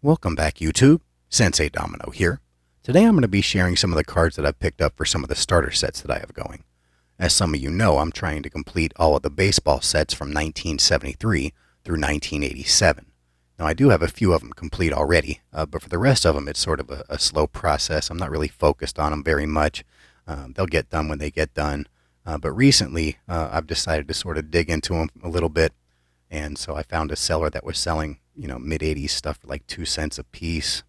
Welcome back, YouTube. Sensei Domino here. Today I'm going to be sharing some of the cards that I've picked up for some of the starter sets that I have going. As some of you know, I'm trying to complete all of the baseball sets from 1973 through 1987. Now, I do have a few of them complete already, but for the rest of them, it's sort of a slow process. I'm not really focused on them very much. They'll get done when they get done. But recently, I've decided to sort of dig into them a little bit, and so I found a seller that was selling, mid 80s stuff for like 2 cents a piece.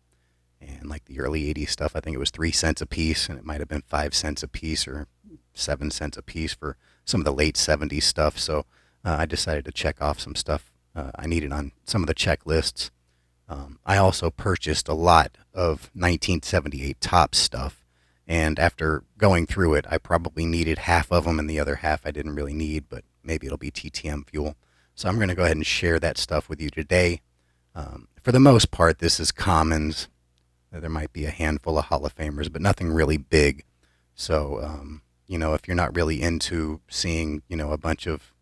And like the early 80s stuff, I think it was 3 cents a piece, and it might have been 5 cents a piece or 7 cents a piece for some of the late 70s stuff. So I decided to check off some stuff I needed on some of the checklists. I also purchased a lot of 1978 top stuff, and after going through it, I probably needed half of them, and the other half I didn't really need, but maybe it'll be TTM fuel. So I'm going to go ahead and share that stuff with you today. For the most part, this is commons. There might be a handful of Hall of Famers, but nothing really big. So, if you're not really into seeing, a bunch of,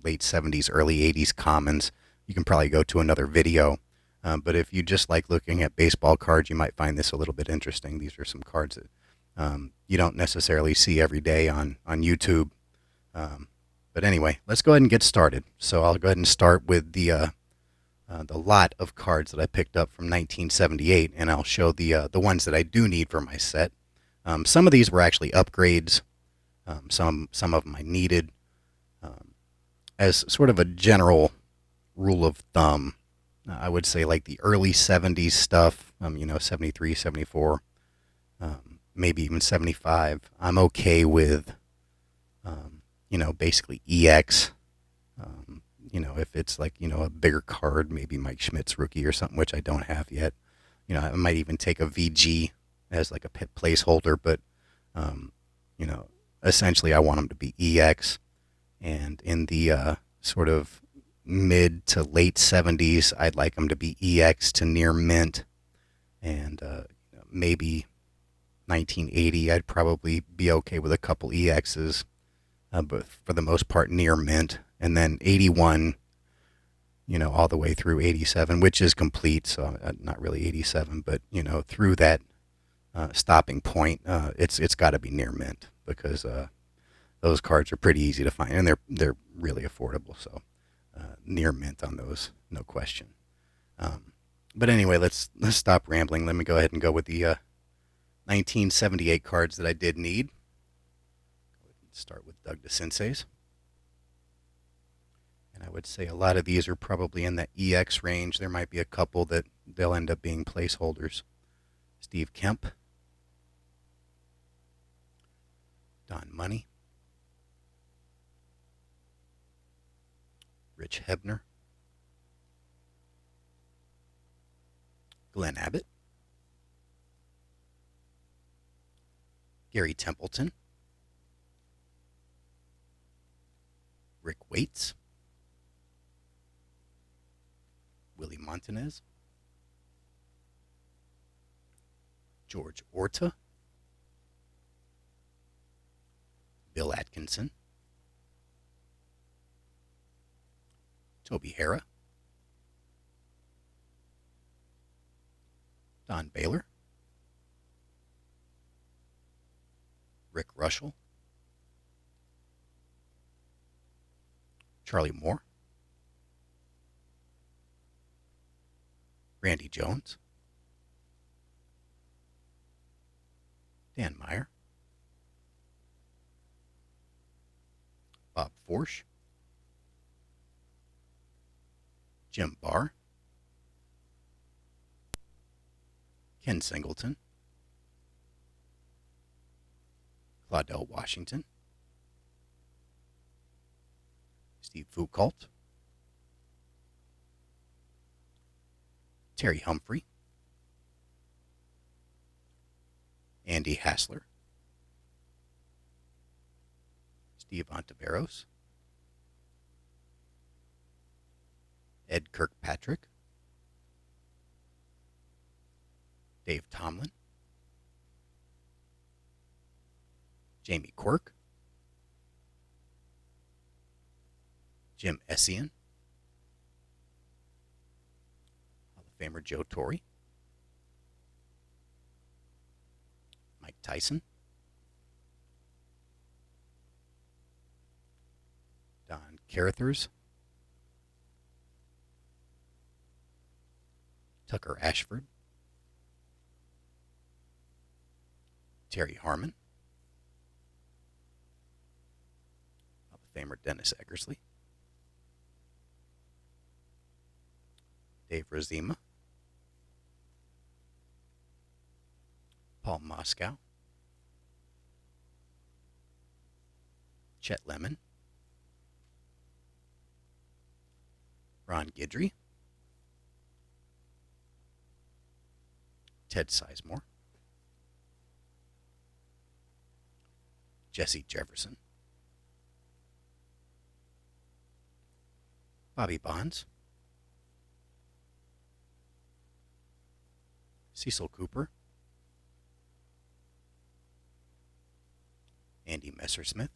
late 70s, early 80s commons, you can probably go to another video. But if you just like looking at baseball cards, you might find this a little bit interesting. These are some cards that you don't necessarily see every day on YouTube. But anyway, let's go ahead and get started. So I'll go ahead and start with the lot of cards that I picked up from 1978, and I'll show the ones that I do need for my set. Some of these were actually upgrades. Some of them I needed. As sort of a general rule of thumb, I would say like the early 70s stuff, 73, 74, maybe even 75, I'm okay with, basically EX. If it's like, a bigger card, maybe Mike Schmidt's rookie or something, which I don't have yet. I might even take a VG as like a placeholder, but, um, you know, essentially I want them to be EX. And in the sort of mid to late 70s, I'd like them to be EX to near mint. And maybe 1980, I'd probably be okay with a couple EXs, but for the most part, near mint. And then 81, all the way through 87, which is complete, so not really 87, but, through that stopping point, it's got to be near mint because those cards are pretty easy to find, and they're really affordable, so near mint on those, no question. But anyway, let's stop rambling. Let me go ahead and go with the 1978 cards that I did need. Start with Doug DeCinces. And I would say a lot of these are probably in the EX range. There might be a couple that they'll end up being placeholders. Steve Kemp. Don Money. Rich Hebner. Glenn Abbott. Gary Templeton. Rick Waits. Willie Montanez. George Orta. Bill Atkinson. Toby Harrah. Don Baylor. Rick Russell. Charlie Moore. Randy Jones. Dan Meyer. Bob Forsch. Jim Barr. Ken Singleton. Claudell Washington. Steve Foucault. Terry Humphrey. Andy Hassler. Steve Ontiveros. Ed Kirkpatrick. Dave Tomlin. Jamie Quirk. Jim Essien. Famer Joe Torre, Mike Tyson, Don Carruthers, Tucker Ashford, Terry Harmon, Hall of Famer Dennis Eckersley, Dave Razima, Paul Moscow, Chet Lemon, Ron Guidry, Ted Sizemore, Jesse Jefferson, Bobby Bonds, Cecil Cooper, Andy Messersmith,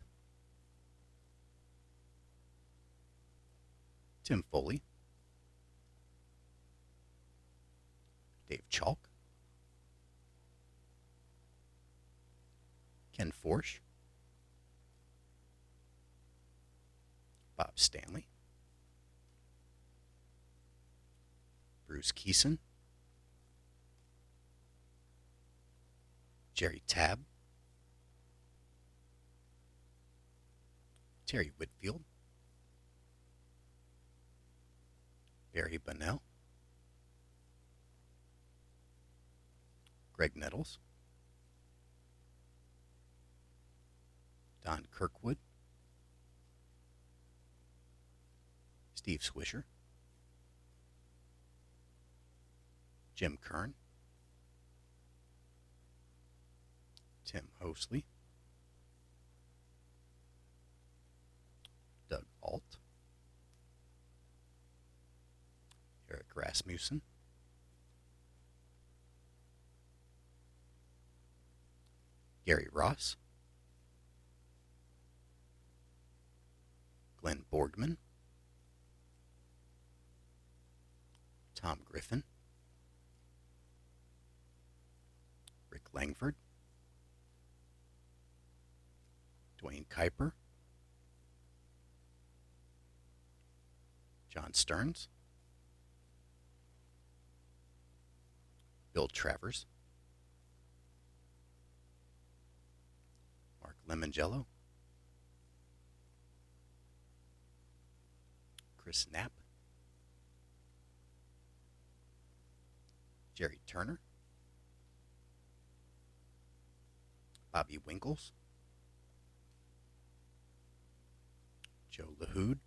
Tim Foley, Dave Chalk, Ken Forsch, Bob Stanley, Bruce Keeson, Jerry Tabb, Terry Whitfield, Barry Bunnell, Greg Nettles, Don Kirkwood, Steve Swisher, Jim Kern, Tim Hosley, Doug Alt, Eric Rasmussen, Gary Ross, Glenn Borgman, Tom Griffin, Rick Langford, Dwayne Kuiper, John Stearns, Bill Travers, Mark Lemongello, Chris Knapp, Jerry Turner, Bobby Winkles, Joe LaHood,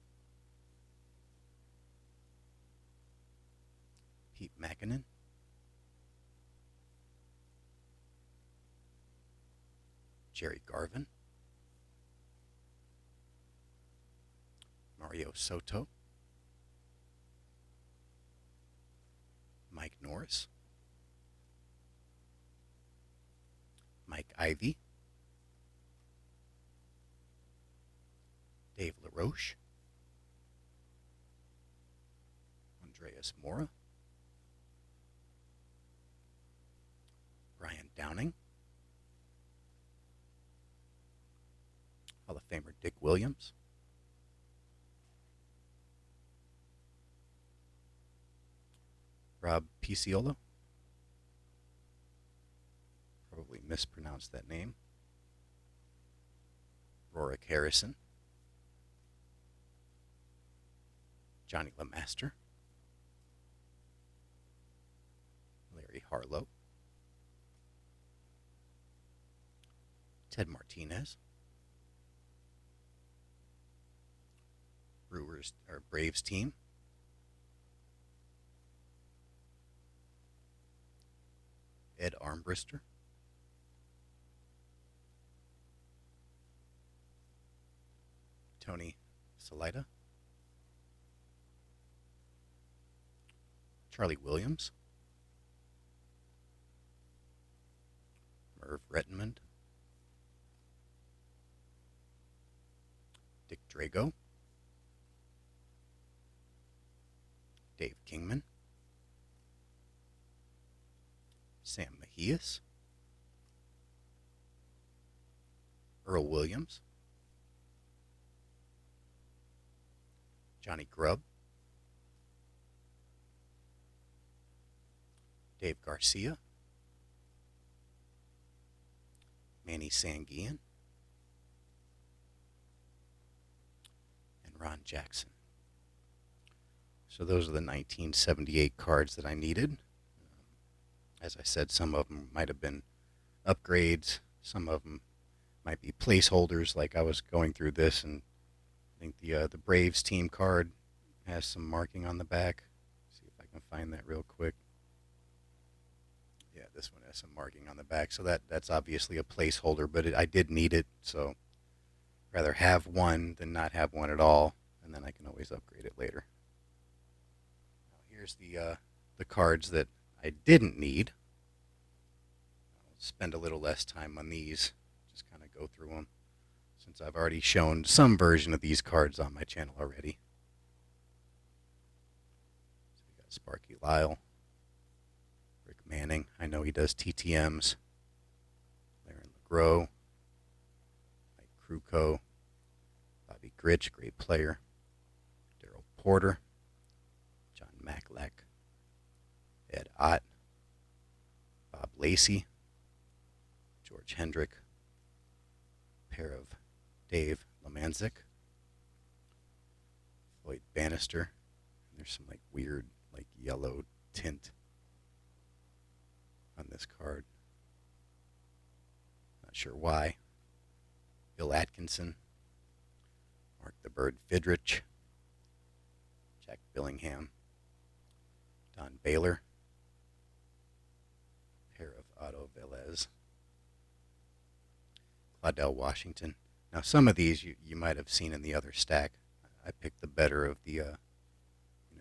Pete Mackinnon, Jerry Garvin, Mario Soto, Mike Norris, Mike Ivey, Dave LaRoche, Andreas Mora, Brian Downing, Hall of Famer Dick Williams, Rob Piciolo, probably mispronounced that name, Rorick Harrison, Johnny LeMaster, Larry Harlow, Ted Martinez, Braves team, Ed Armbrister, Tony Salida, Charlie Williams, Merv Rettenmund, Dick Drago, Dave Kingman, Sam Mejias, Earl Williams, Johnny Grubb, Dave Garcia, Manny Sanguian, and Ron Jackson. So those are the 1978 cards that I needed. As I said, some of them might have been upgrades. Some of them might be placeholders. Like I was going through this, and I think the Braves team card has some marking on the back. See if I can find that real quick. Yeah, this one has some marking on the back. So that's obviously a placeholder, but I did need it. So rather have one than not have one at all, and then I can always upgrade it later. Now here's the cards that I didn't need. I'll spend a little less time on these. Just kind of go through them, since I've already shown some version of these cards on my channel already. So we got Sparky Lyle, Rick Manning. I know he does TTMs. Laren LeGros, Mike Krukow, Bobby Grich, great player. Darrell Porter, John Maclak, Ed Ott, Bob Lacey, George Hendrick, pair of Dave Lemanzik, Floyd Bannister. And there's some like weird like yellow tint on this card. Not sure why. Bill Atkinson, Mark the Bird Fidrich, Jack Billingham, Don Baylor, pair of Otto Velez, Claudell Washington. Now some of these you might have seen in the other stack. I picked the better of the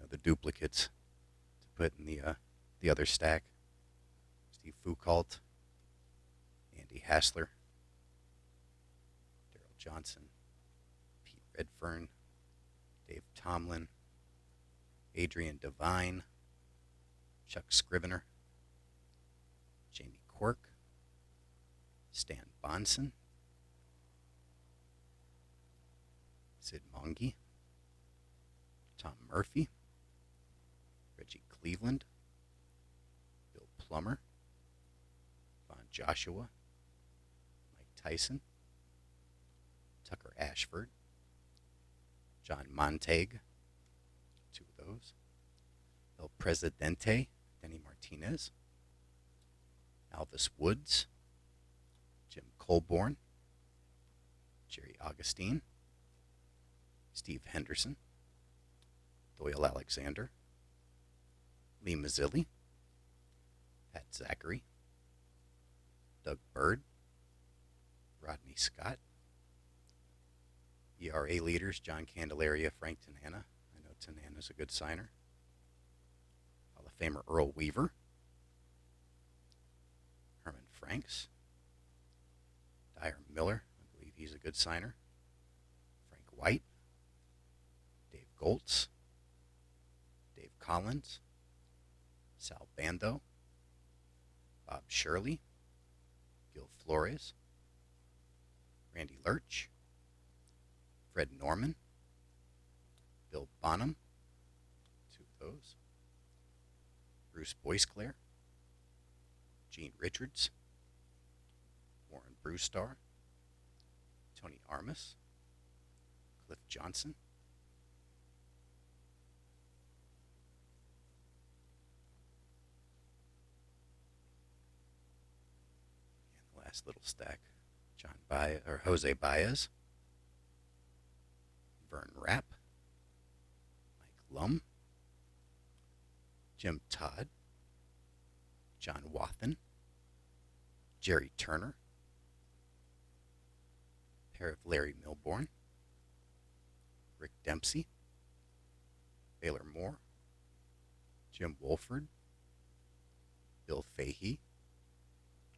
the duplicates to put in the other stack. Steve Foucault, Andy Hassler, Daryl Johnson, Pete Redfern, Dave Tomlin, Adrian Devine, Chuck Scrivener, Jamie Quirk, Stan Bonson, Sid Monge, Tom Murphy, Reggie Cleveland, Bill Plummer, Von Joshua, Mike Tyson, Tucker Ashford, John Montague, two of those, El Presidente, Denny Martinez, Alvis Woods, Jim Colborn, Jerry Augustine, Steve Henderson, Doyle Alexander, Lee Mazzilli, Pat Zachary, Doug Bird, Rodney Scott, ERA leaders John Candelaria, Frank Tanana. I know Tanana's a good signer. Hall of Famer Earl Weaver, Herman Franks, Dyer Miller, I believe he's a good signer, Frank White, Dave Goltz, Dave Collins, Sal Bando, Bob Shirley, Gil Flores, Randy Lurch, Fred Norman, Bill Bonham, two of those, Bruce Boisclair, Gene Richards, Warren Brewstar, Tony Armas, Cliff Johnson, and the last little stack, Jose Baez, Vern Rapp, Mike Lum, Jim Todd, John Wathen, Jerry Turner, pair of Larry Milbourne, Rick Dempsey, Baylor Moore, Jim Wolford, Bill Fahey,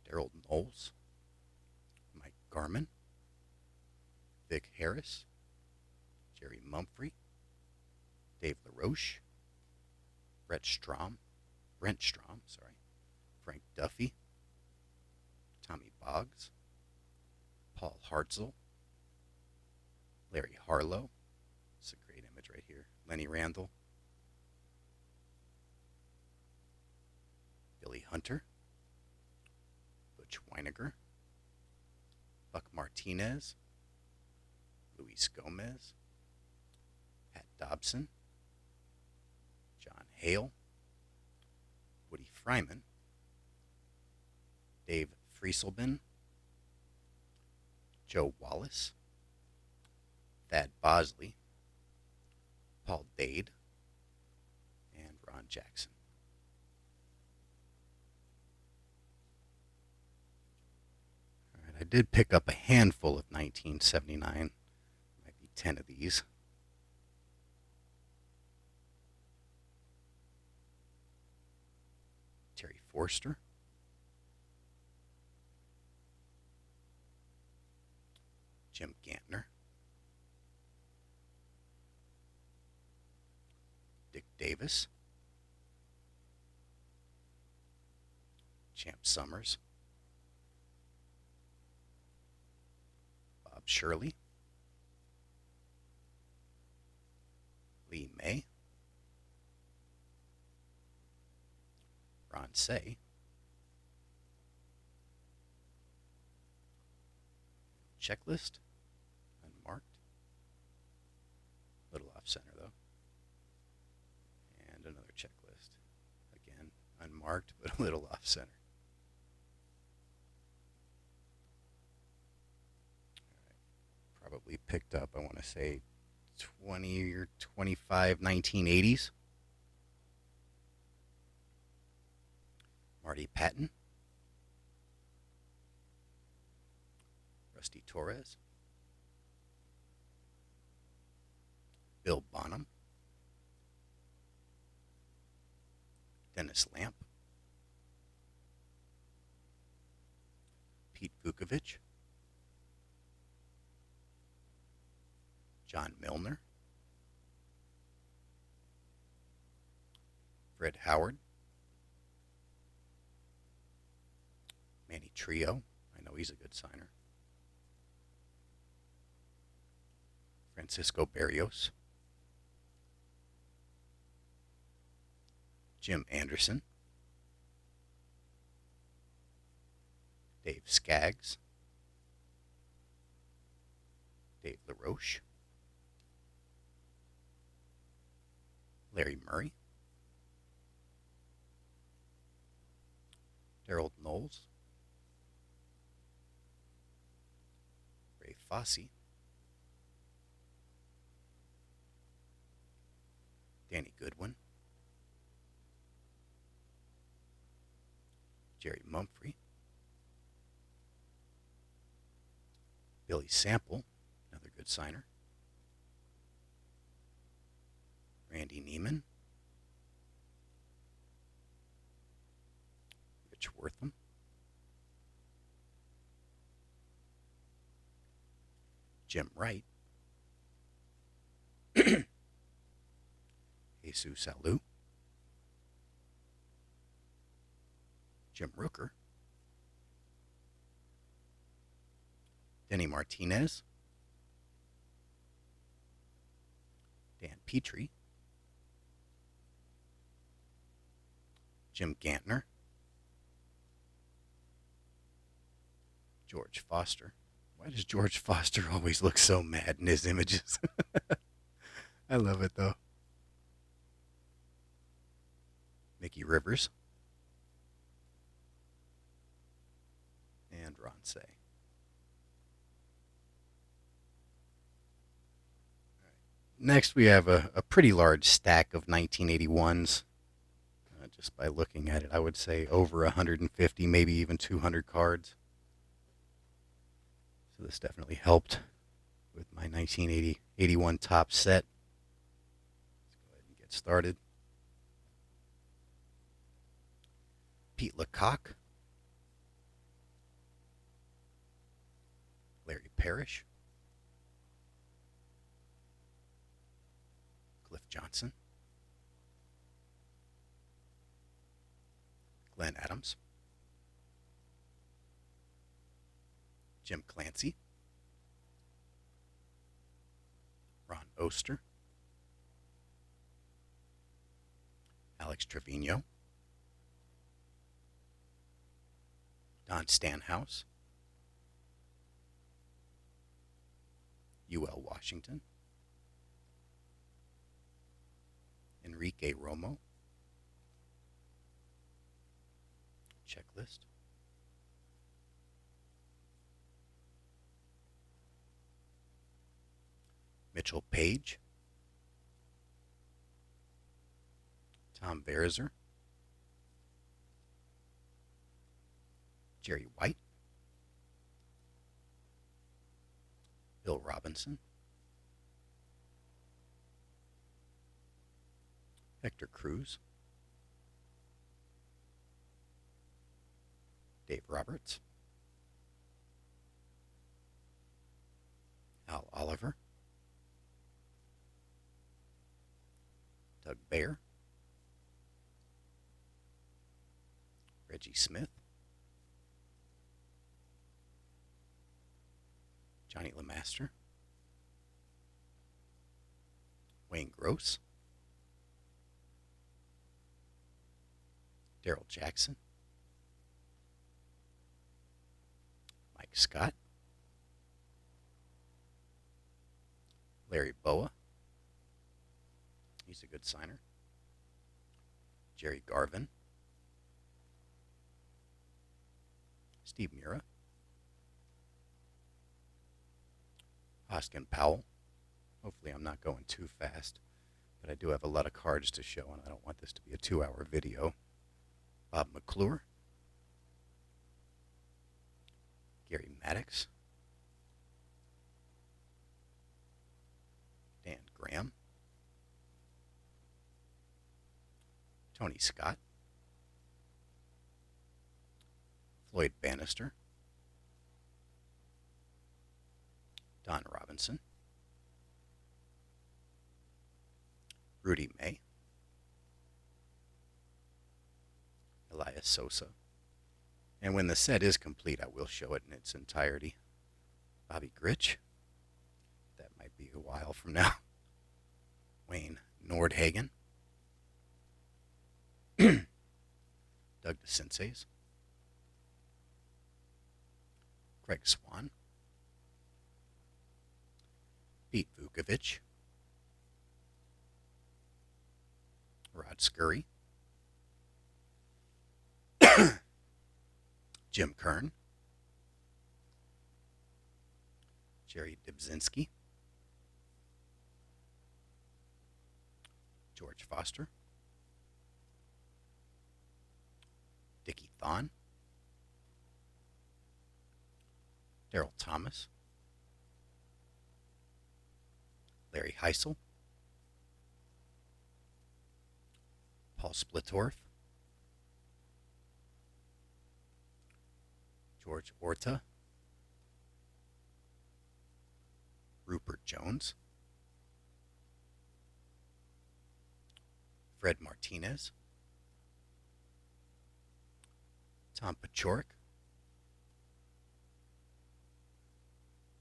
Daryl Knowles, Mike Garman, Vic Harris, Jerry Mumphrey, Dave LaRoche, Brent Strom, Frank Duffy, Tommy Boggs, Paul Hartzell, Larry Harlow. It's a great image right here. Lenny Randall, Billy Hunter, Butch Weiniger, Buck Martinez, Luis Gomez, Pat Dobson, John Hale, Woody Fryman, Dave Frieselben, Joe Wallace, Thad Bosley, Paul Dade, and Ron Jackson. All right, I did pick up a handful of 1979. Might be 10 of these. Terry Forster, Jim Gantner, Dick Davis, Champ Summers, Bob Shirley, Lee May, Ron Say, checklist, unmarked, little off center though, and another checklist, again unmarked but a little off center. All right. Probably picked up, I want to say 20 or 25 1980s. Marty Patton, Rusty Torres, Bill Bonham, Dennis Lamp, Pete Vukovich, John Milner, Fred Howard, Manny Trio. I know he's a good signer. Francisco Barrios, Jim Anderson, Dave Skaggs, Dave LaRoche, Larry Murray, Harold Knowles, Ray Fosse, Danny Goodwin, Jerry Mumphrey, Billy Sample, another good signer, Randy Neiman, Rich Wortham, Jim Wright, Jesus Alou, Jim Rooker, Denny Martinez, Dan Petrie, Jim Gantner, George Foster. Why does George Foster always look so mad in his images? I love it though. Mickey Rivers, and Ron Say. Next, we have a pretty large stack of 1981s. Just by looking at it, I would say over 150, maybe even 200 cards. So this definitely helped with my 1981 top set. Let's go ahead and get started. Pete Lecoq, Larry Parrish, Cliff Johnson, Glenn Adams, Jim Clancy, Ron Oster, Alex Trevino, Don Stanhouse, UL Washington, Enrique Romo. Checklist. Mitchell Page, Tom Berezer, Jerry White, Bill Robinson, Hector Cruz, Dave Roberts, Al Oliver, Doug Baer, Reggie Smith, Johnny LeMaster, Wayne Gross, Daryl Jackson, Mike Scott, Larry Boa, he's a good signer, Jerry Garvin, Steve Mura, Hoskin Powell. Hopefully I'm not going too fast, but I do have a lot of cards to show, and I don't want this to be a 2-hour video. Bob McClure, Gary Maddox, Dan Graham, Tony Scott, Floyd Bannister, Don Robinson, Rudy May, Elias Sosa, and when the set is complete, I will show it in its entirety. Bobby Grich, that might be a while from now. Wayne Nordhagen, Doug DeCinces, Craig Swan, Pete Vukovich, Rod Scurry, Jim Kern, Jerry Dybzinski, George Foster, Dickie Thon, Daryl Thomas, Larry Heisel, Paul Splitorf, George Orta, Rupert Jones, Fred Martinez, Tom Paciorek,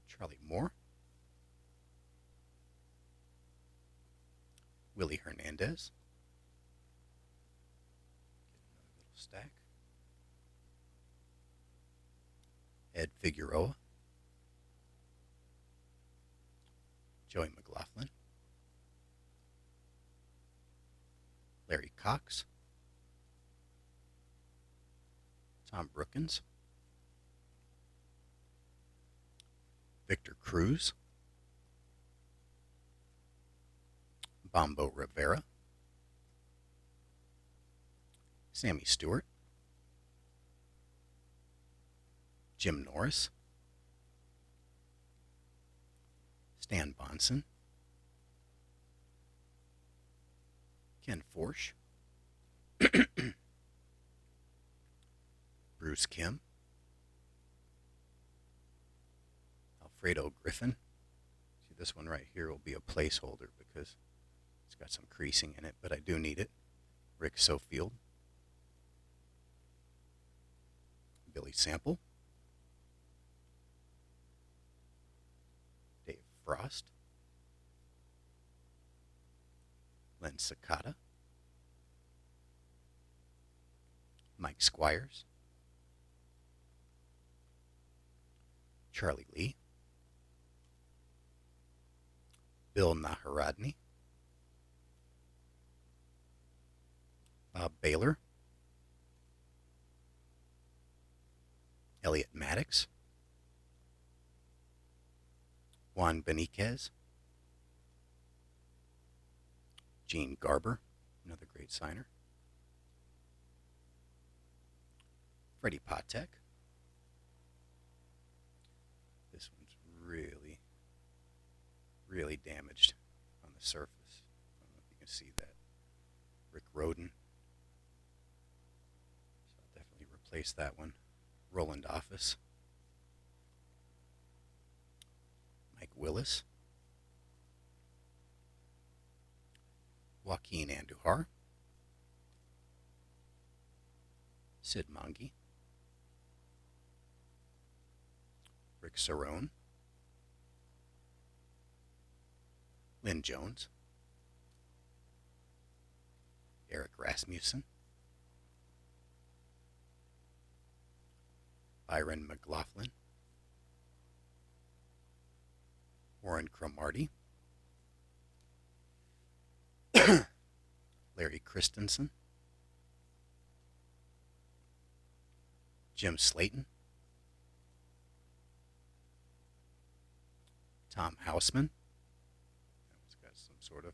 Charlie Moore, Willie Hernandez, get another little stack, Ed Figueroa, Joey McLaughlin, Larry Cox, Tom Brookins, Victor Cruz, Bombo Rivera, Sammy Stewart, Jim Norris, Stan Bonson, Ken Forsch, Bruce Kim, Alfredo Griffin. See, this one right here will be a placeholder because it's got some creasing in it, but I do need it. Rick Sofield, Billy Sample, Frost, Len Sakata, Mike Squires, Charlie Lee, Bill Naharadny, Bob Baylor, Elliot Maddox, Juan Beniquez, Gene Garber, another great signer, Freddie Patek. This one's really, really damaged on the surface. I don't know if you can see that. Rick Rhoden. So I'll definitely replace that one. Roland Office. Mike Willis. Joaquin Andujar. Sid Monge. Rick Cerrone. Lynn Jones. Eric Rasmussen. Byron McLaughlin. Warren Cromartie. Larry Christensen. Jim Slayton. Tom Houseman. That one's got some sort of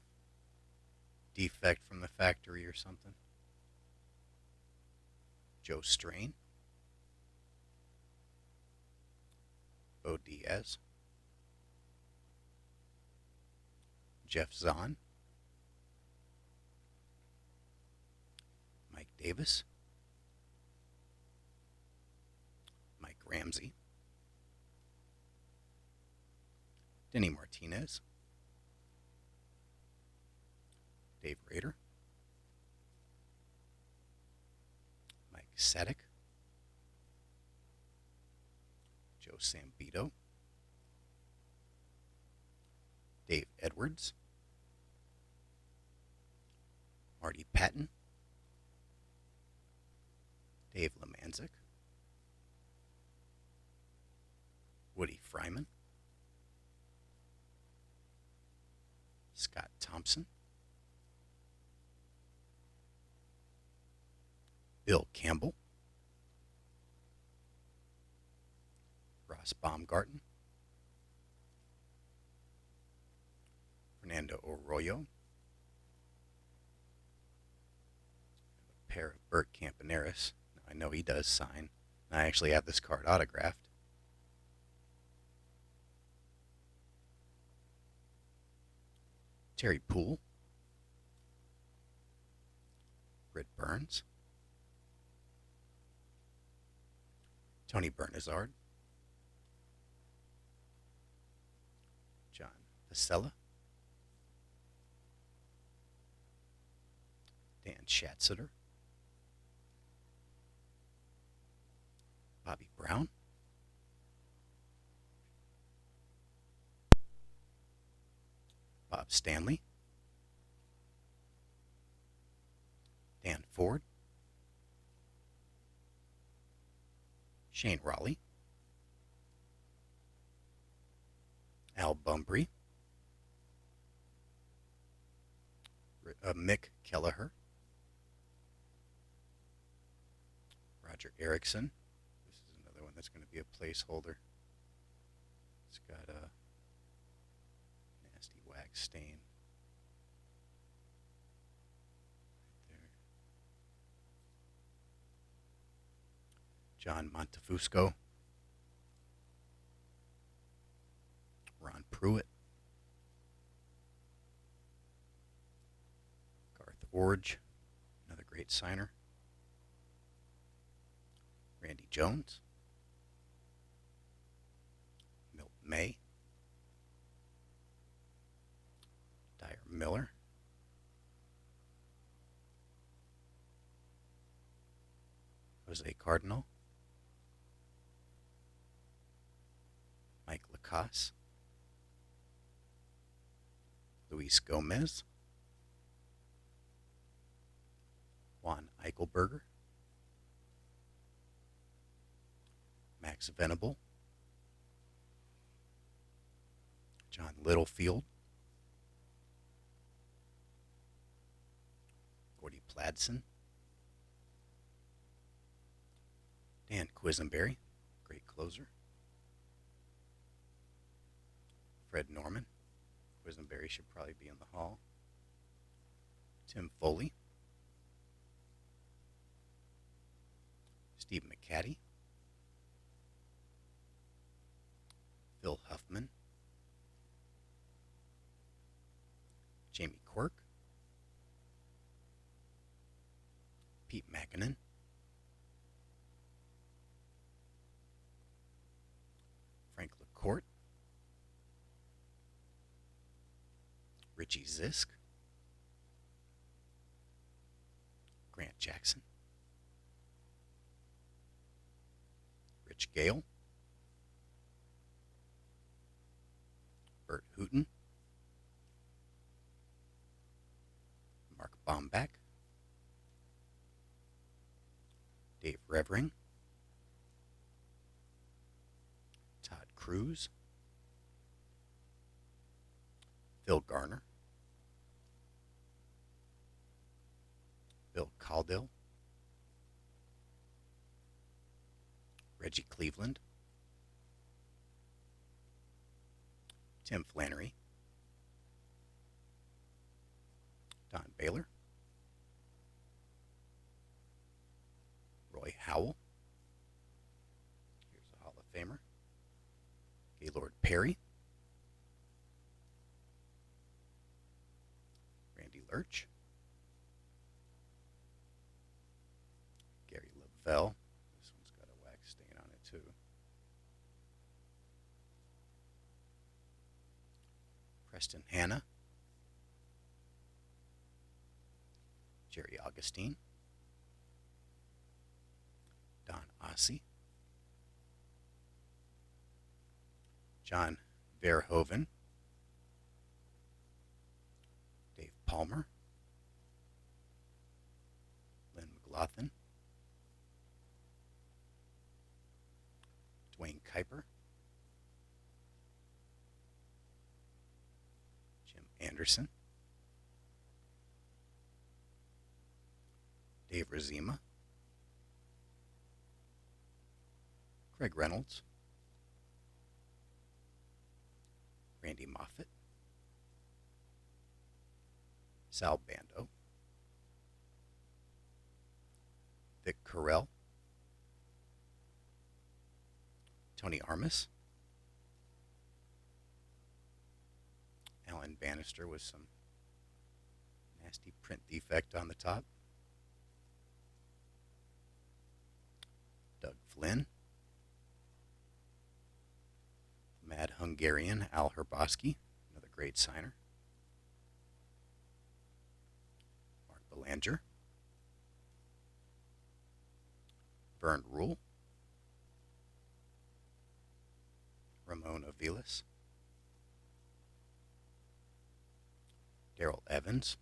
defect from the factory or something. Joe Strain. Bo Diaz. Jeff Zahn. Mike Davis. Mike Ramsey. Denny Martinez. Dave Rader. Mike Sadek. Joe Sambito. Dave Edwards. Marty Patton. Dave Lemanzik. Woody Fryman. Scott Thompson. Bill Campbell. Ross Baumgarten. Fernando Arroyo. A pair of Bert Campaneris. I know he does sign. I actually have this card autographed. Terry Poole. Britt Burns. Tony Bernazard. John Pasella. Dan Schatzeder. Bobby Brown. Bob Stanley. Dan Ford. Shane Raleigh. Al Bumbry. Mick Kelleher. Roger Erickson. This is another one that's going to be a placeholder. It's got a nasty wax stain. Right there. John Montefusco. Ron Pruitt. Garth Orge, another great signer. Randy Jones. Milt May. Dyer Miller. Jose Cardinal. Mike Lacasse. Luis Gomez, Juan Eichelberger, Max Venable, John Littlefield, Gordy Pladsen, Dan Quisenberry, great closer, Fred Norman. Quisenberry should probably be in the Hall. Tim Foley, Steve McCaddy, Phil Huffman, Jamie Quirk, Pete Mackinnon, Frank LaCourte, Richie Zisk, Grant Jackson, Rich Gale, Bert Hooten, Mark Bomback, Dave Revering, Todd Cruz, Phil Garner, Bill Caudill, Reggie Cleveland, Tim Flannery, Don Baylor, Roy Howell, here's a Hall of Famer, Gaylord Perry, Randy Lurch, Gary Lavelle, this one's got a wax stain on it too, Preston Hanna, Jerry Augustine, Don Ossie, John Verhoeven, Dave Palmer, Lynn McLaughlin, Dwayne Kuiper, Jim Anderson, Dave Razima, Craig Reynolds, Randy Moffat, Sal Bando, Vic Carell, Tony Armas, Alan Bannister with some nasty print defect on the top, Doug Flynn, Mad Hungarian Al Herboski, another great signer, Mark Belanger, Vern Rule, Ramon Aviles, Daryl Evans,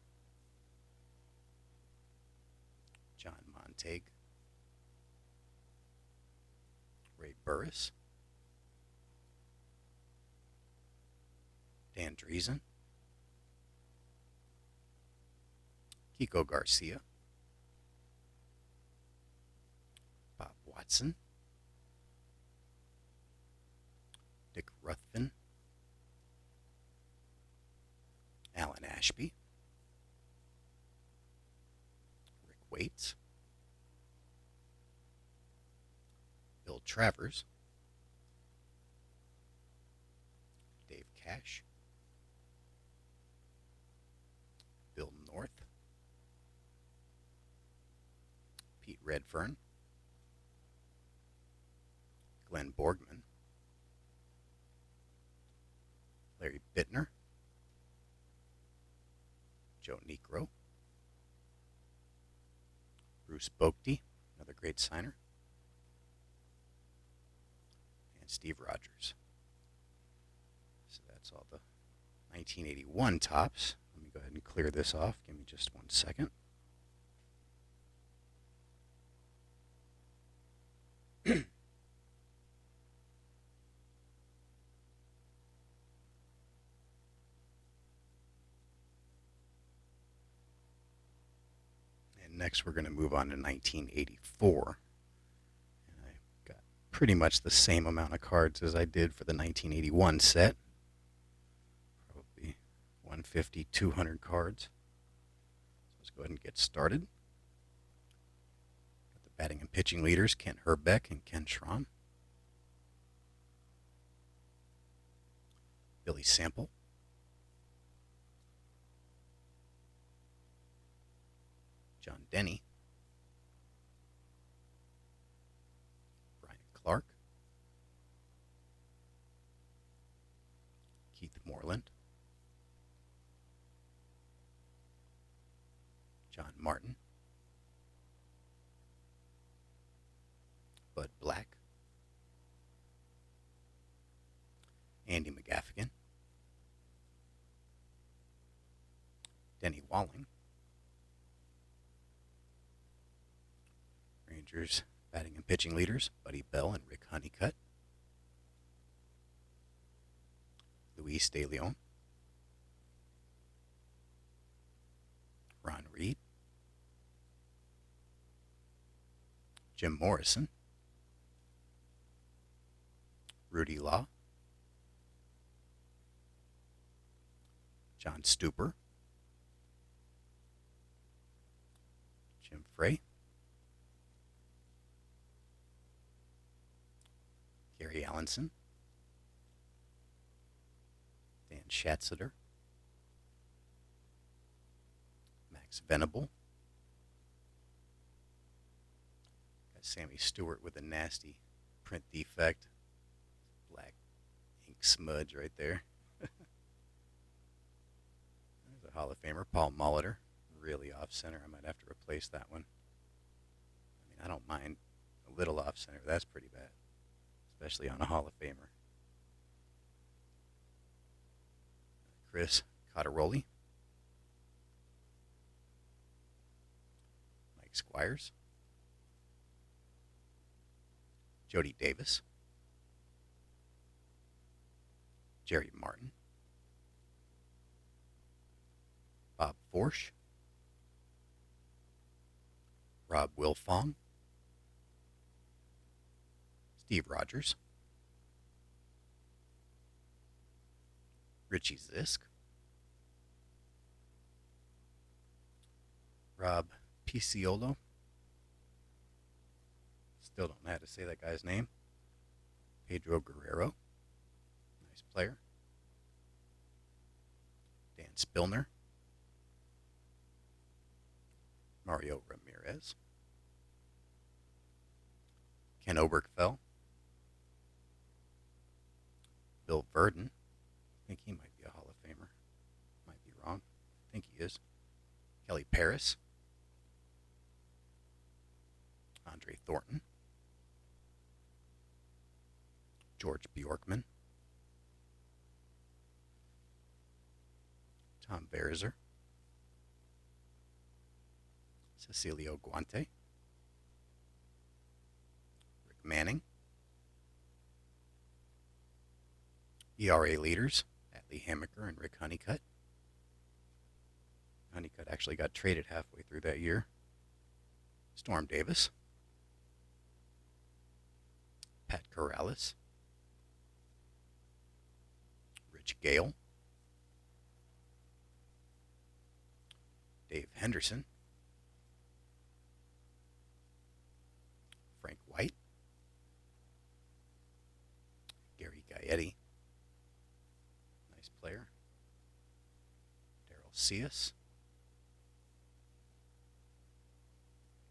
John Montague, Ray Burris, Dan Driesen, Kiko Garcia, Bob Watson, Dick Ruthven, Alan Ashby, Rick Waits, Bill Travers, Dave Cash, Bill North, Pete Redfern, Glenn Borgman, Larry Bittner, Joe Negro, Bruce Boakty, another great signer, and Steve Rogers. So that's all the 1981 Topps. Let me go ahead and clear this off. Give me just 1 second. And next we're going to move on to 1984. And I got pretty much the same amount of cards as I did for the 1981 set. Probably 150, 200 cards. So let's go ahead and get started. Got the batting and pitching leaders, Kent Hrbek and Ken Schramm. Billy Sample. John Denny. Brian Clark. Keith Moreland. John Martin. Bud Black. Andy McGaffigan. Denny Walling. Rangers batting and pitching leaders, Buddy Bell and Rick Honeycutt. Luis De Leon. Ron Reed. Jim Morrison. Rudy Law. John Stuper. Jim Frey. Gary Allenson. Dan Schatzeder. Max Venable. Got Sammy Stewart with a nasty print defect. Black ink smudge right there. There's a Hall of Famer, Paul Molitor. Really off center. I might have to replace that one. I mean, I don't mind a little off center. That's pretty bad, especially on a Hall of Famer. Chris Cotteroli. Mike Squires. Jody Davis. Jerry Martin. Bob Forsch. Rob Wilfong. Steve Rogers. Richie Zisk. Rob Piciolo. Still don't know how to say that guy's name. Pedro Guerrero. Nice player. Dan Spillner. Mario Ramirez. Ken Oberkfell. Bill Verdon. I think he might be a Hall of Famer. Might be wrong. I think he is. Kelly Paris. Andre Thornton. George Bjorkman. Tom Berezer. Cecilio Guante. Rick Manning. ERA leaders, Atlee Hammaker and Rick Honeycutt. Honeycutt actually got traded halfway through that year. Storm Davis. Pat Corrales. Rich Gale. Dave Henderson. Frank White. Gary Gaetti. Nice player. Daryl Cius.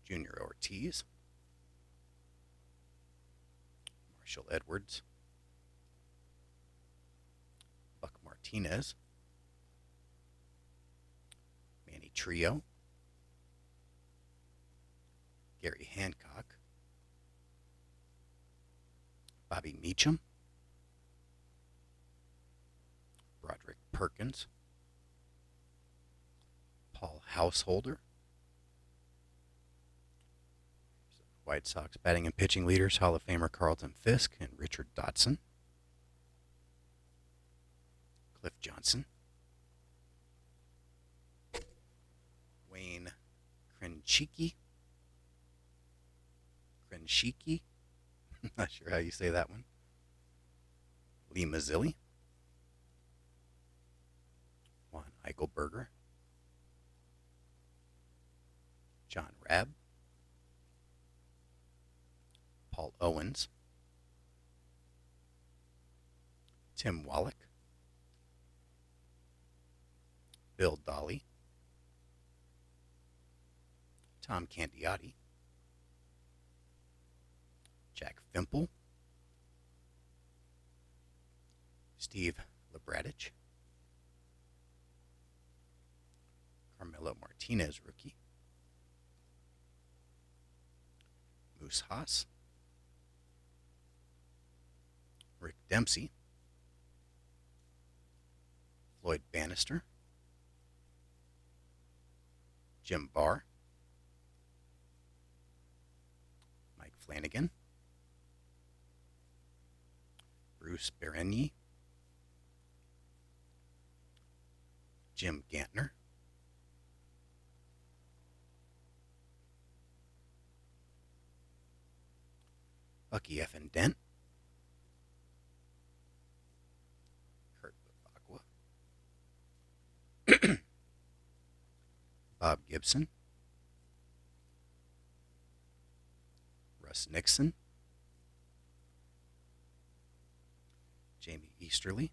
Junior Ortiz. Marshall Edwards. Buck Martinez. Manny Trio. Gary Hancock. Bobby Meacham. Broderick Perkins, Paul Householder. White Sox batting and pitching leaders, Hall of Famer Carlton Fisk and Richard Dotson. Cliff Johnson. Wayne Krenchicki. Not sure how you say that one. Lee Mazzilli. Juan Eichelberger. John Rabb. Paul Owens. Tim Wallach. Bill Dolly. Tom Candiotti. Jack Fimple. Steve Labradich. Carmelo Martinez, rookie. Moose Haas. Rick Dempsey. Floyd Bannister. Jim Barr. Mike Flanagan. Bruce Bereni. Jim Gantner. Bucky F. Dent. Kurt Aqua. Bob Gibson. Russ Nixon. Jamie Easterly.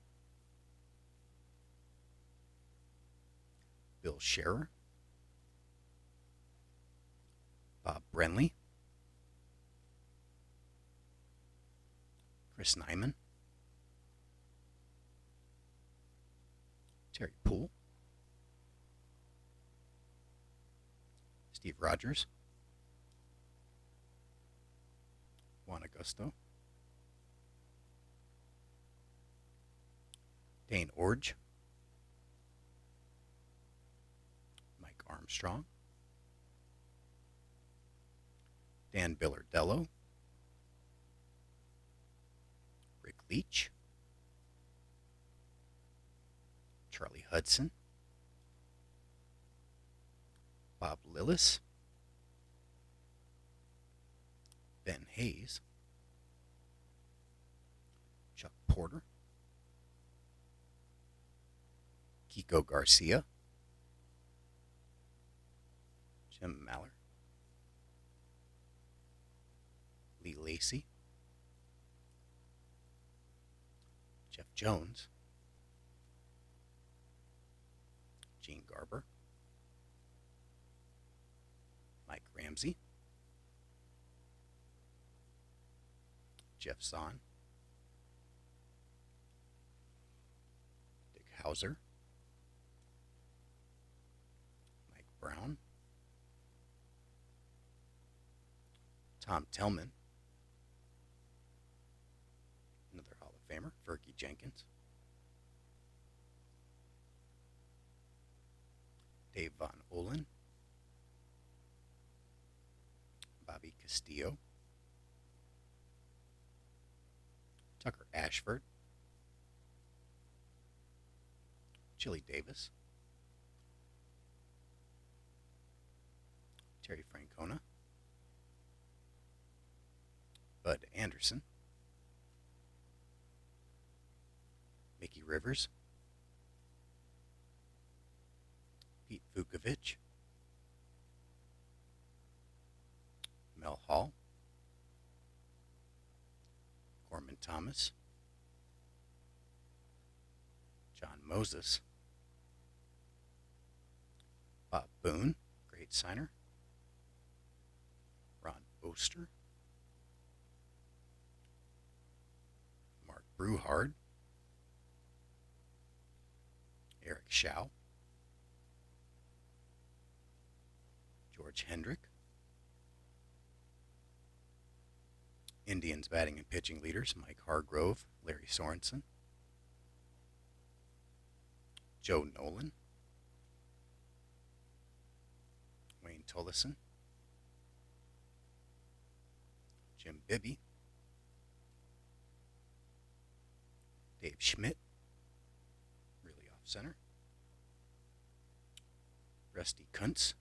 Bill Scherer. Bob Brenly. Chris Nyman. Terry Poole. Steve Rogers. Juan Augusto. Dane Orge. Mike Armstrong. Dan Billardello. Rick Leach. Charlie Hudson. Bob Lillis. Ben Hayes. Chuck Porter. Kiko Garcia. Jim Maller. Lee Lacey. Jeff Jones. Gene Garber. Mike Ramsey. Jeff Zahn. Dick Hauser. Mike Brown. Tom Tillman. Another Hall of Famer, Fergie Jenkins. Dave Von Olin. Bobby Castillo. Tucker Ashford. Chili Davis. Terry Francona. Bud Anderson. Mickey Rivers. Pete Vukovich. Mel Hall. Gorman Thomas. John Moses. Bob Boone, great signer. Ron Oster. Mark Bruhard. Eric Schau. George Hendrick. Indians batting and pitching leaders, Mike Hargrove, Larry Sorensen. Joe Nolan, Wayne Tolleson, Jim Bibby, Dave Schmidt, really off center, Rusty Kuntz,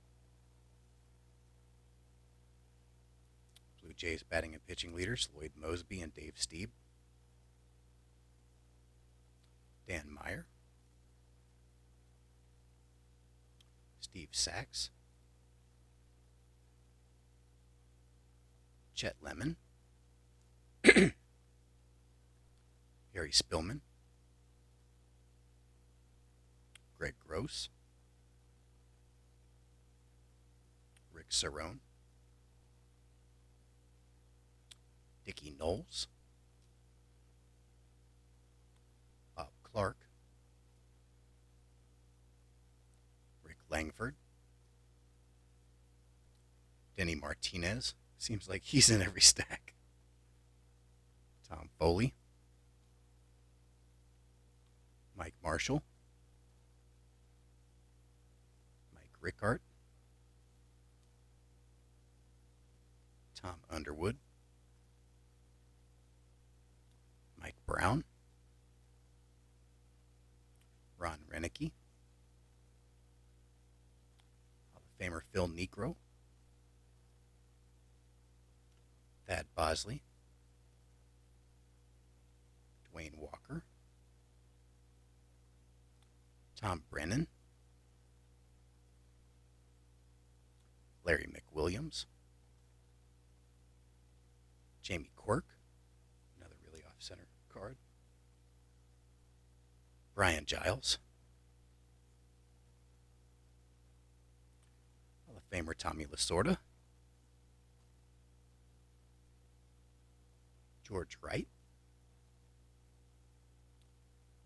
Blue Jays batting and pitching leaders Lloyd Mosby and Dave Stieb, Dan Meyer, Steve Sachs, Chet Lemon, Harry Spillman, Greg Gross, Rick Cerrone, Dickie Knowles, Bob Clark, Rick Langford, Denny Martinez, seems like he's in every stack, Tom Foley, Mike Marshall, Mike Rickard, Tom Underwood, Mike Brown, Ron Renicky, Hall of Famer Phil Niekro, Thad Bosley, Dwayne Walker, Tom Brennan, Larry McWilliams, Jamie Quirk, another really off-center card, Brian Giles, Hall of Famer Tommy Lasorda, George Wright,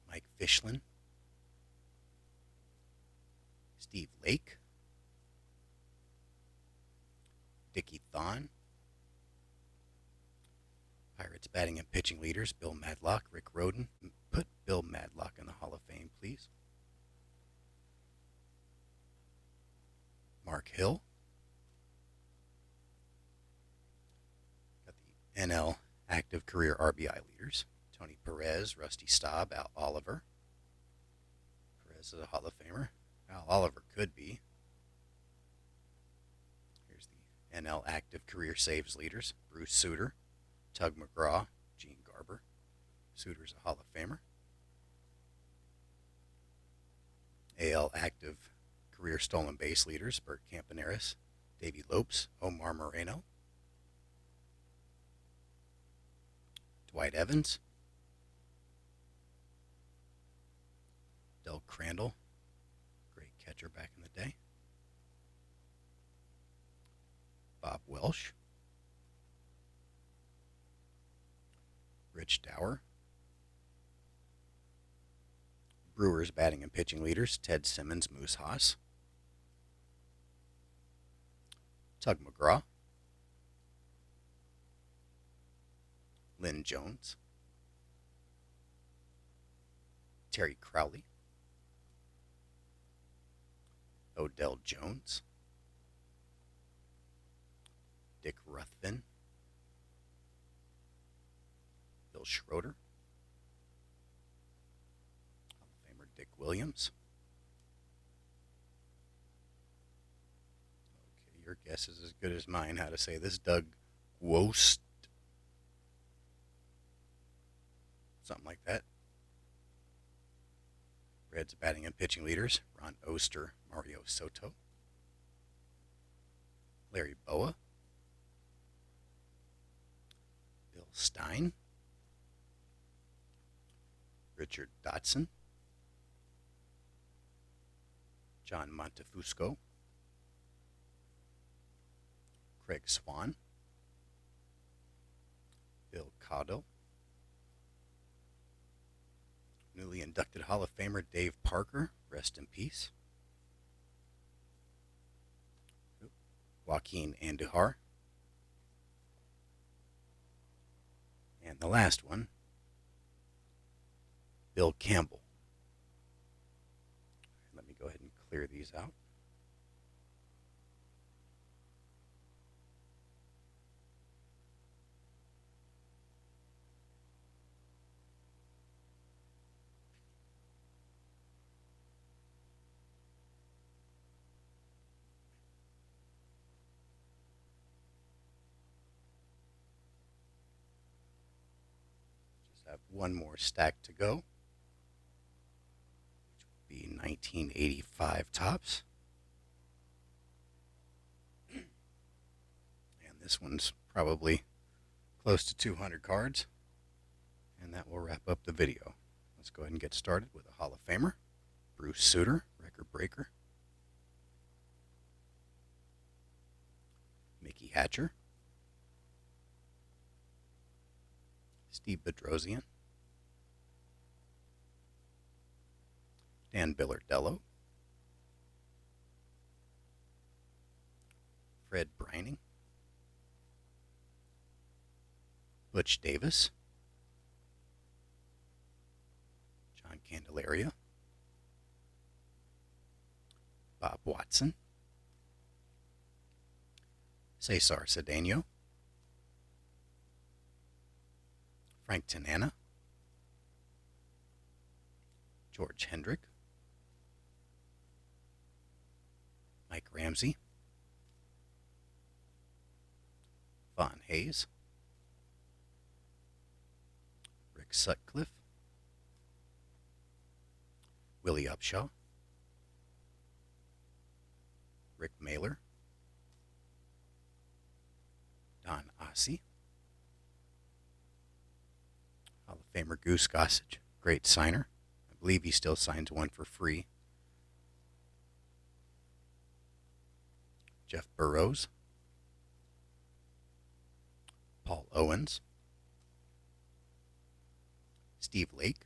Mike Fischlin, Steve Lake, Dickie Thon, Pirates batting and pitching leaders Bill Madlock, Rick Rhoden. Put Bill Madlock in the Hall of Fame, please. Mark Hill. Got the NL active career RBI leaders. Tony Perez, Rusty Staub, Al Oliver. Perez is a Hall of Famer. Al Oliver could be. Here's the NL active career saves leaders. Bruce Sutter, Tug McGraw, Gene Garber. Sutter's a Hall of Famer. AL active career stolen base leaders. Bert Campaneris, Davey Lopes, Omar Moreno. Dwight Evans, Del Crandall, great catcher back in the day, Bob Welsh, Rich Dower, Brewers batting and pitching leaders Ted Simmons, Moose Haas, Tug McGraw, Lynn Jones, Terry Crowley, Odell Jones, Dick Ruthven, Bill Schroeder, Hall of Famer Dick Williams. Okay, your guess is as good as mine how to say this. Doug Wost. Something like that. Reds batting and pitching leaders Ron Oster, Mario Soto, Larry Boa, Bill Stein, Richard Dotson, John Montefusco, Craig Swan, Bill Caudill, newly inducted Hall of Famer Dave Parker, rest in peace, Joaquin Andujar, and the last one, Bill Campbell. clear these out. Just have one more stack to go, which would be 1985 Topps. And this one's probably close to 200 cards. And that will wrap up the video. Let's go ahead and get started with a Hall of Famer. Bruce Sutter, record breaker. Mickey Hatcher. Steve Bedrosian. Dan Billardello. Fred Brining. Butch Davis. John Candelaria. Bob Watson. Cesar Cedeno. Frank Tanana. George Hendrick. Mike Ramsey. Von Hayes. Rick Sutcliffe. Willie Upshaw. Rick Mailer. Don Ossie. Hall of Famer Goose Gossage, great signer. I believe he still signs one for free. Jeff Burroughs. Paul Owens. Steve Lake.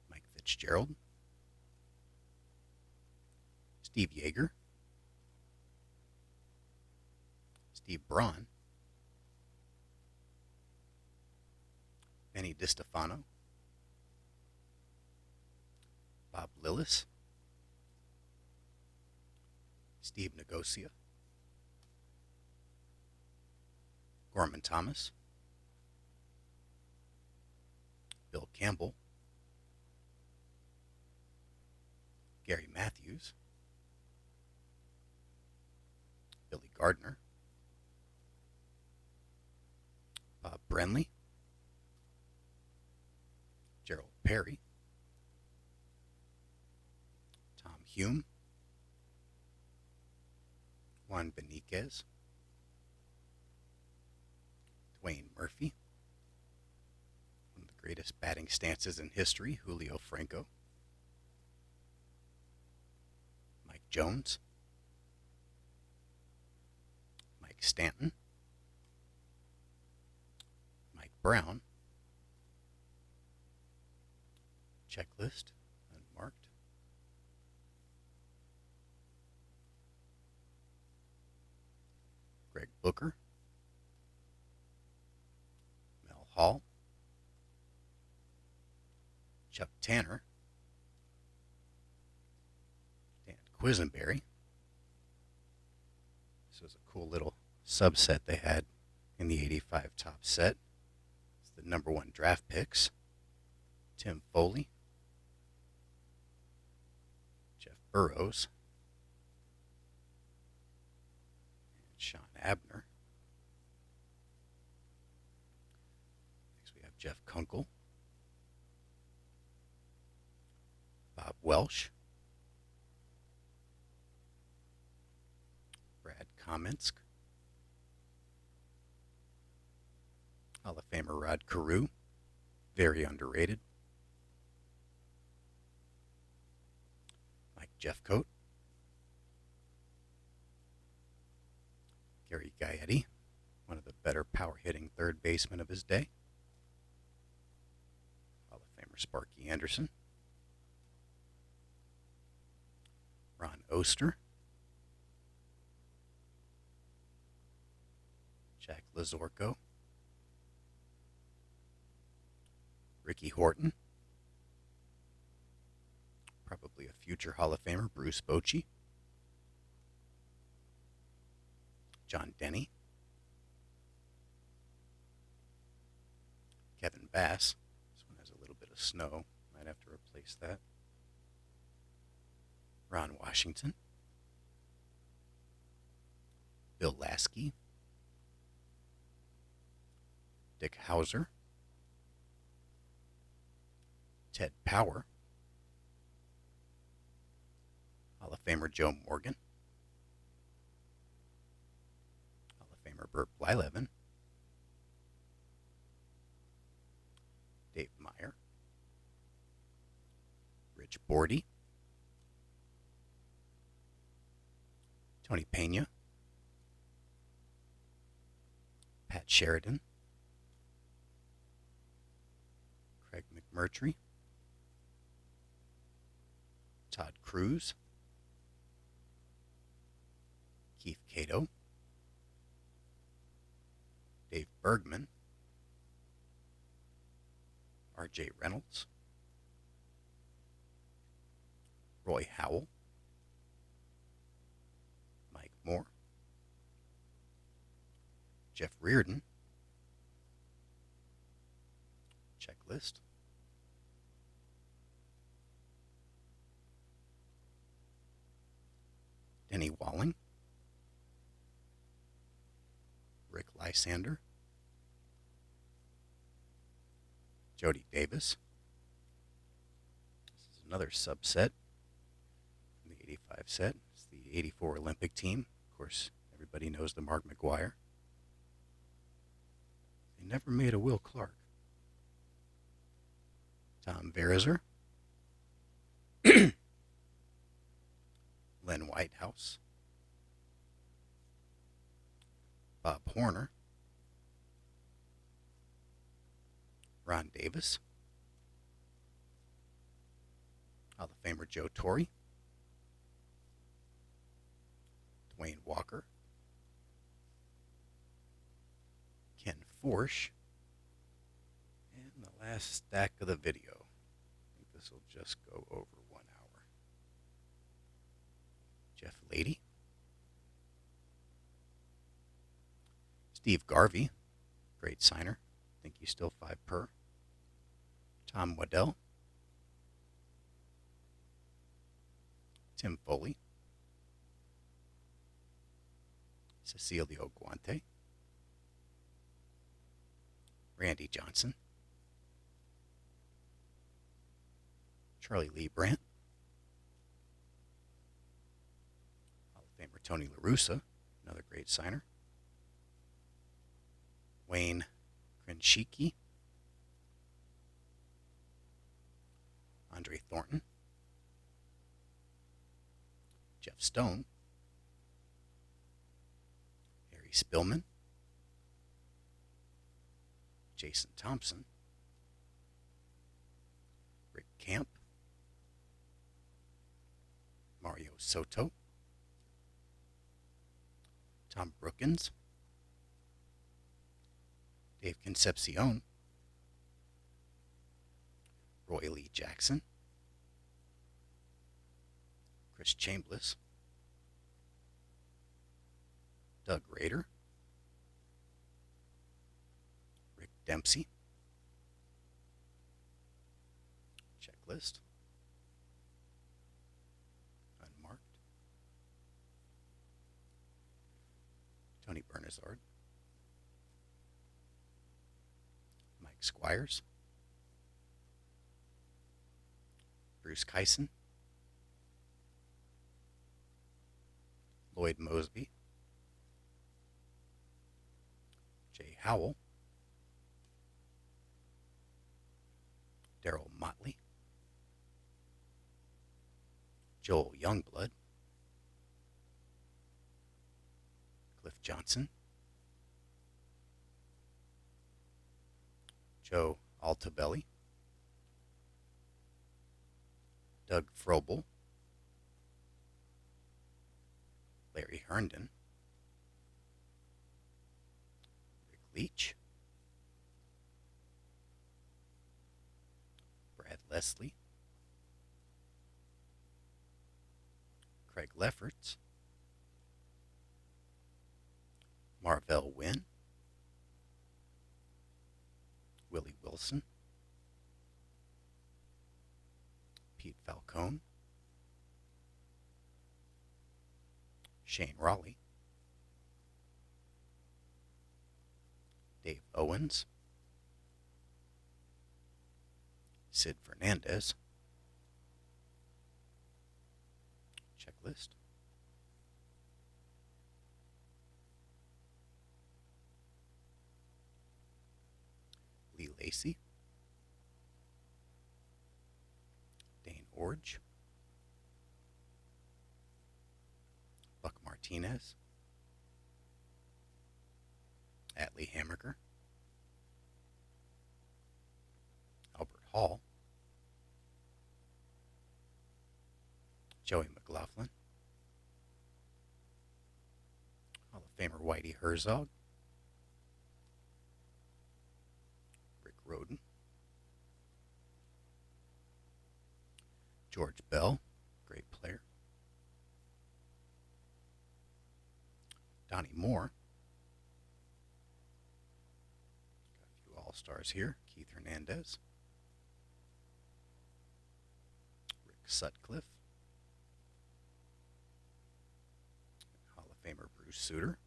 Mike Fitzgerald. Steve Yeager. Steve Braun. Benny DiStefano. Bob Lillis. Steve Negocia. Gorman Thomas. Bill Campbell. Gary Matthews. Billy Gardner. Bob Brenly. Gerald Perry. Tom Hume. Juan Beniquez. Dwayne Murphy. One of the greatest batting stances in history, Julio Franco. Mike Jones. Mike Stanton. Mike Brown. Checklist, unmarked. Greg Booker. Mel Hall. Chuck Tanner. Dan Quisenberry. This was a cool little subset they had in the 85 Topps set. It's the #1 draft picks. Tim Foley. Jeff Burroughs. And Sean Abner. Next we have Jeff Kunkel. Bob Welsh. Brad Kamensk. Hall of Famer Rod Carew. Very underrated. Mike Jeffcoat. Gary Gaetti, one of the better power-hitting third basemen of his day. Hall of Famer Sparky Anderson. Ron Oster. Jack Lazorko. Ricky Horton. hopefully a future Hall of Famer, Bruce Bochy. John Denny. Kevin Bass. This one has a little bit of snow. Might have to replace that. Ron Washington. Bill Lasky. Dick Hauser. Ted Power. Hall of Famer Joe Morgan. Hall of Famer Burt Blyleven. Dave Meyer. Rich Bordy. Tony Pena. Pat Sheridan. Craig McMurtry. Todd Cruz. Keith Cato. Dave Bergman. R.J. Reynolds. Roy Howell. Mike Moore. Jeff Reardon. Checklist. Denny Walling. Rick Lysander. Jody Davis. This is another subset from the 85 set. It's the 84 Olympic team. Of course, everybody knows the Mark McGuire. They never made a Will Clark. Tom Verizer. Len Whitehouse. Bob Horner. Ron Davis. Hall of Famer Joe Torre. Dwayne Walker. Ken Forsch. And the last stack of the video. I think this will just go over 1 hour. Jeff Lady. Steve Garvey, great signer. I think he's still 5 per. Tom Waddell. Tim Foley. Cecilio Guante. Randy Johnson. Charlie Lee Brandt. Hall of Famer Tony La Russa, another great signer. Wayne Krenschicki. Andre Thornton. Jeff Stone. Harry Spillman. Jason Thompson. Rick Camp. Mario Soto. Tom Brookins. Dave Concepcion. Roy Lee Jackson. Chris Chambliss. Doug Rader. Rick Dempsey. Checklist. Unmarked. Tony Bernazard. Mike Squires. Bruce Kyson. Lloyd Mosby. Jay Howell. Darryl Motley. Joel Youngblood. Cliff Johnson. Joe Altabelli. Doug Frobel. Larry Herndon. Rick Leach. Brad Leslie. Lefferts, Marvell Wynn, Willie Wilson, Pete Falcone, Shane Raleigh, Dave Owens, Sid Fernandez. Checklist. Lee Lacy, Dane Orge, Buck Martinez, Atlee Hammerger, Albert Hall, Joey McLaughlin, Hall of Famer Whitey Herzog, Rick Rhoden, George Bell, great player, Donnie Moore, got a few all-stars here, Keith Hernandez, Rick Sutcliffe, Hall of Famer Bruce Sutter,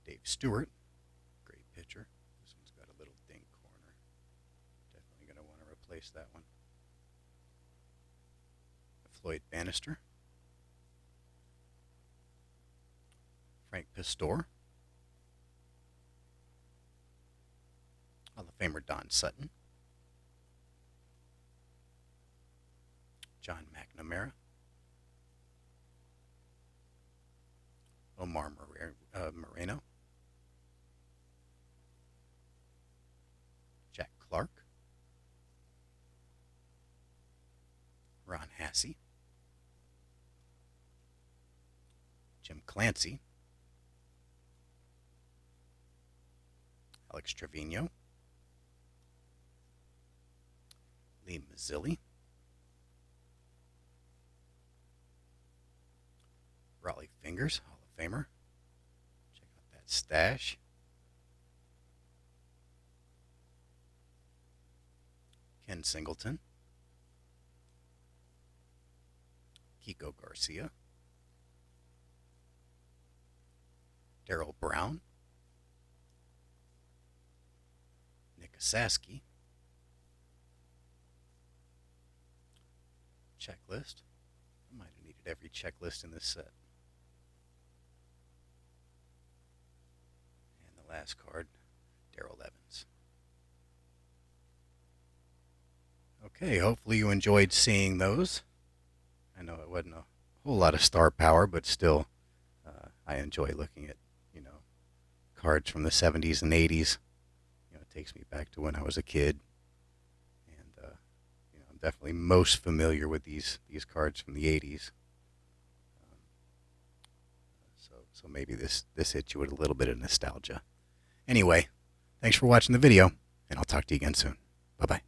Dave Stewart, great pitcher. This one's got a little dink corner. Definitely going to want to replace that one. Floyd Bannister, Frank Pistor, Hall of Famer Don Sutton, John McNamara, Omar Moreno, Jack Clark, Ron Hassey, Jim Clancy, Alex Trevino, Lee Mazzilli, Raleigh Fingers, Hall of Famer. Check out that stash. Ken Singleton, Kiko Garcia, Darrell Brown, Nick Asaski. Checklist. I might have needed every checklist in this set. And the last card, Darrell Evans. Okay, hopefully you enjoyed seeing those. I know it wasn't a whole lot of star power, but still, I enjoy looking at, cards from the 70s and 80s. It takes me back to when I was a kid. And, I'm definitely most familiar with these cards from the 80s. So maybe this hits you with a little bit of nostalgia. Anyway, thanks for watching the video, and I'll talk to you again soon. Bye-bye.